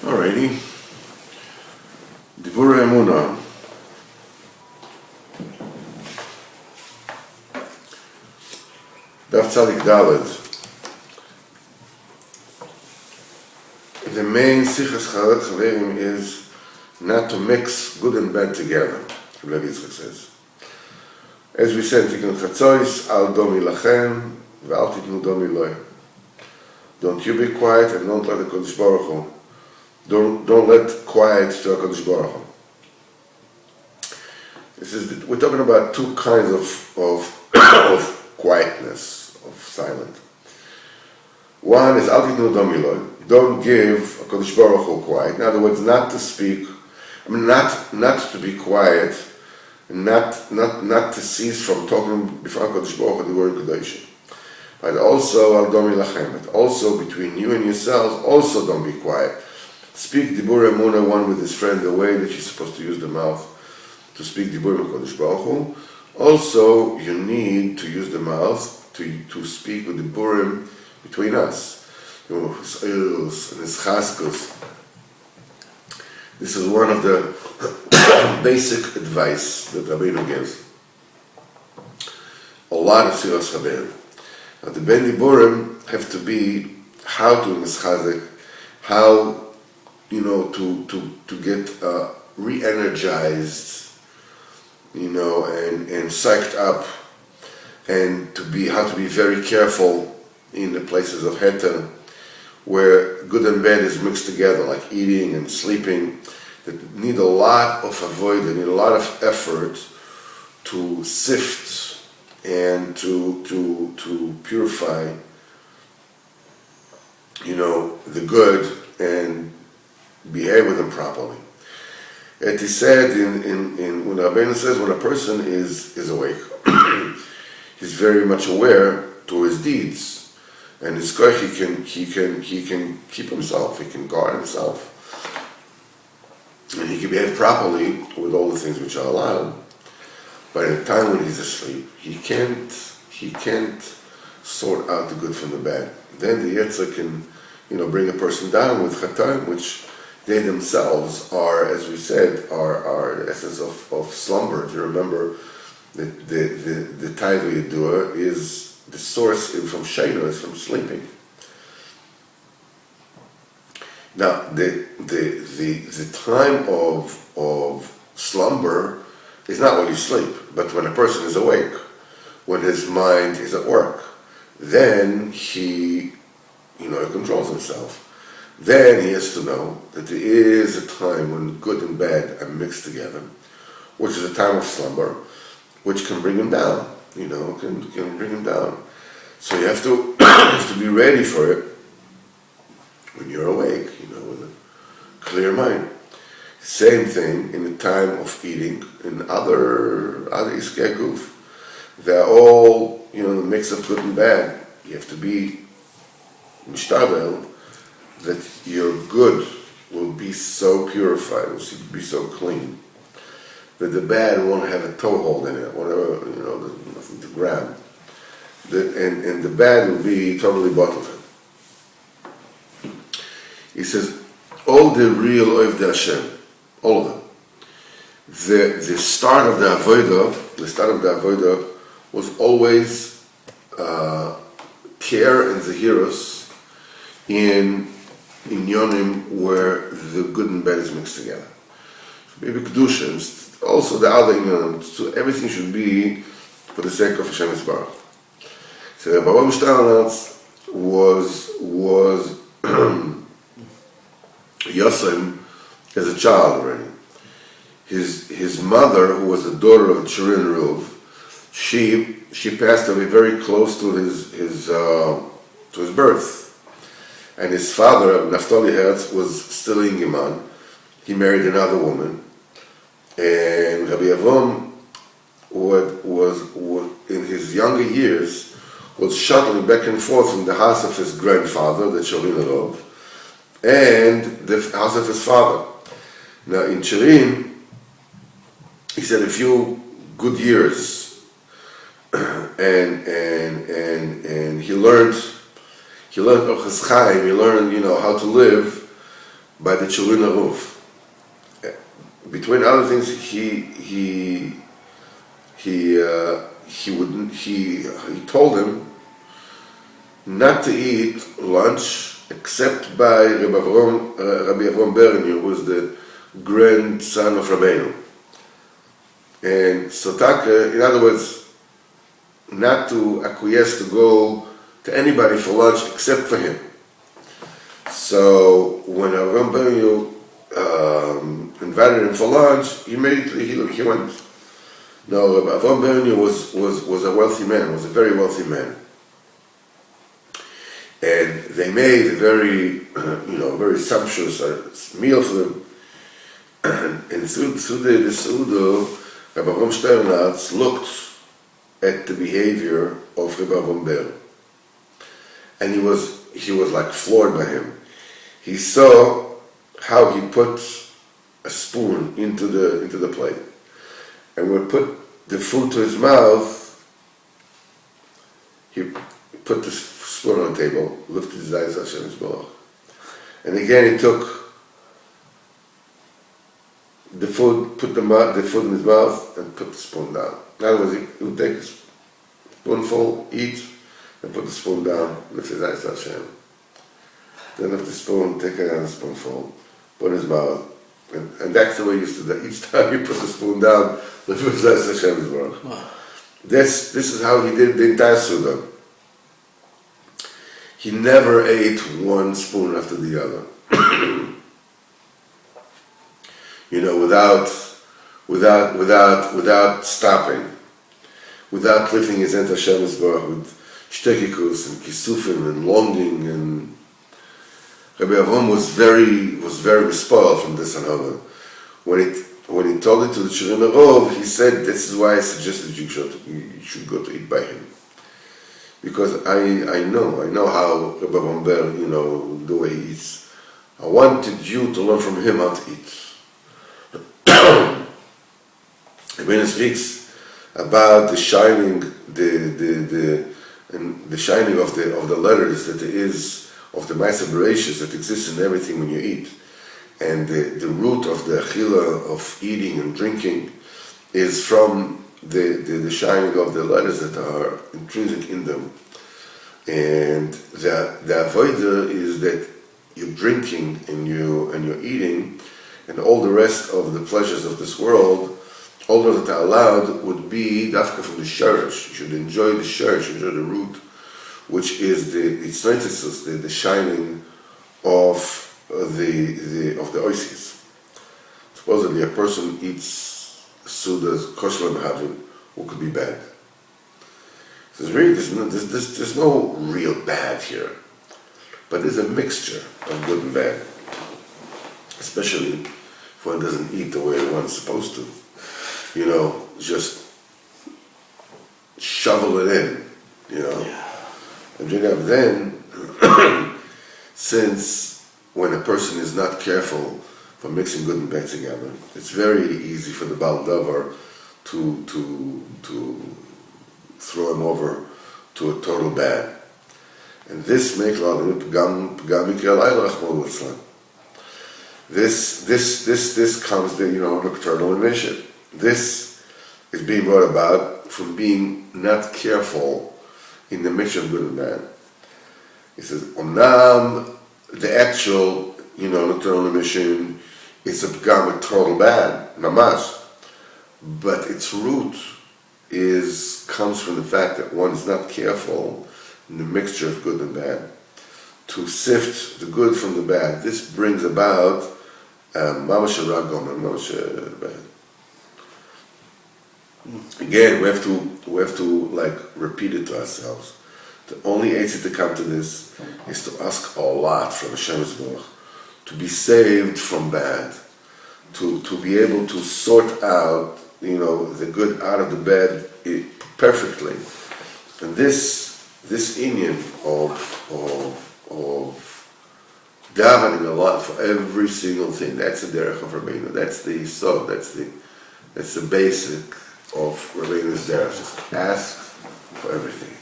Alrighty. Diburei Emunah. Daf Tzadik Daled. The main Sichas Chaverim is not to mix good and bad together, Rabbi Yitzchak says. As we said, Tikkun Chatzois, Al Domi Lachem, Ve'al Titnu Domi Loi. Don't you be quiet and don't let the Kodesh Baruch Hu. Don't let quiet to a Kodesh Baruch Hu. We're talking about two kinds of quietness, of silence. One is Al Titnu Domi Loi. Don't give a Kodesh Baruch Hu quiet. In other words, not to speak. Not to be quiet, and not to cease from talking before Kodesh Baruch Hu the word Kodesh. But also Al Domi Lachem. But also between you and yourselves, also don't be quiet. Speak Diburei Emunah one with his friend the way that you're supposed to use the mouth to speak Diburei Kodesh Baruch Hu. Also, you need to use the mouth to speak with Diburim between us. His oils and his chaskus. This is one of the basic advice that Rabbeinu gives. A lot of Siras Rabbeinu. Now the Ben Diburim have to be how to mischazek, how to get re-energized, and psyched up, and how to be very careful in the places of heter, where good and bad is mixed together, like eating and sleeping, that need a lot of avoid, they need a lot of effort to sift and to purify, the good and behave with them properly. It is said in when Rabbeinu says when a person is awake, he's very much aware to his deeds. And his koich, he can keep himself, he can guard himself, and he can behave properly with all the things which are allowed. But at the time when he's asleep, he can't sort out the good from the bad. Then the Yetzer can, bring a person down with chataim, which they themselves are, as we said, are the essence of slumber. If you remember, the Taiva Yedua is the source from Sheina, is from sleeping. Now, the time of slumber is not when you sleep, but when a person is awake, when his mind is at work. Then he controls himself. Then he has to know that there is a time when good and bad are mixed together, which is a time of slumber, which can bring him down. Can bring him down. So you have to be ready for it when you're awake, with a clear mind. Same thing in the time of eating and other iskei guf. They're all, the mix of good and bad. You have to be mishtadel that your good will be so purified, will be so clean, that the bad won't have a toehold in it, whatever, there's nothing to grab. And the bad will be totally bottled. He says, all the real Oiv de Hashem, all of them. The start of the Avodah was always care and zehirus in Yonim where the good and bad is mixed together. Maybe Kedusha, also the other Yonim, so everything should be for the sake of Hashem Yisbarach. So Baba Mishtaranatz was Yosem as a child already. His mother, who was the daughter of Chirin Ruv, she passed away very close to his birth. And his father, Naftali Herz, was still in Giman. He married another woman. And Rabbi Avon was in his younger years was shuttling back and forth from the house of his grandfather, the Chirin Ruv, and the house of his father. Now in Chirin, he said a few good years, and he learned Ochas Chaim, he learned how to live by the children of Ruf. Between other things, he told him not to eat lunch except by Rabbi Avram Berni, who was the grandson of Rabbeinu. And Sotaka, in other words, not to acquiesce to go to anybody for lunch except for him. So when Avram Berni invited him for lunch, immediately he went. No, Avram Berni was a wealthy man, was a very wealthy man. And they made a very, very sumptuous meal for him. And through the Seudah, Rabbi Avram Sternatz looked at the behavior of Rabbi Avram Berni. And he was like floored by him. He saw how he put a spoon into the plate. And when he put the food to his mouth, he put the spoon on the table, lifted his eyes to Hashem's Baruch. And again he took the food, put the food in his mouth, and put the spoon down. In other words, he would take a spoonful, eat, and put the spoon down, lift his eyes to Hashem. Then lift the spoon, take another spoonful, put in his mouth, and that's the way he used to do. Each time he put the spoon down, lift his eyes to Hashem's Baruch. Wow. This is how he did the entire Suda. He never ate one spoon after the other. Without stopping, without lifting his hand to Hashem's Baruch with shtekikus and kisufim and longing. And Rabbi Avram was very spoiled from this and other. When he told it to the children of Rov, he said, "This is why I suggested you should go to eat by him, because I know how Rabbi Avram Berni, the way he eats. I wanted you to learn from him how to eat." When he speaks about the shining, the shining of the letters that there is of the Ma'aser Bereishis that exists in everything when you eat, and the root of the achila of eating and drinking is from the shining of the letters that are intrinsic in them, and the avodah is that you're drinking and you're eating, and all the rest of the pleasures of this world, all those that are allowed, would be dafka from the shorish. You should enjoy the shorish, enjoy the root, which is the shining of the oasis. Supposedly, a person eats sudas kosher mahadrin, what could be bad? So there's no real bad here, but there's a mixture of good and bad, especially if one doesn't eat the way one's supposed to. Just shovel it in, Yeah. And then, since when a person is not careful for mixing good and bad together, it's very easy for the Baal Davar to throw him over to a total bad. And this makes this comes the nocturnal emission. This is being brought about from being not careful in the mixture of good and bad. He says, Omnam, the actual, nocturnal emission is a pgam, a total bad, mamash. But its root comes from the fact that one is not careful in the mixture of good and bad to sift the good from the bad. This brings about mamash ragom and mamash bad. Again, we have to repeat it to ourselves. The only answer to come to this is to ask a lot from Hashem's Baruch, to be saved from bad, to be able to sort out the good out of the bad perfectly. And this inyan of davening a lot for every single thing, that's the derech of Rabbeinu. That's the yisod. That's the basic of Rabbeinu's derech. Just ask for everything.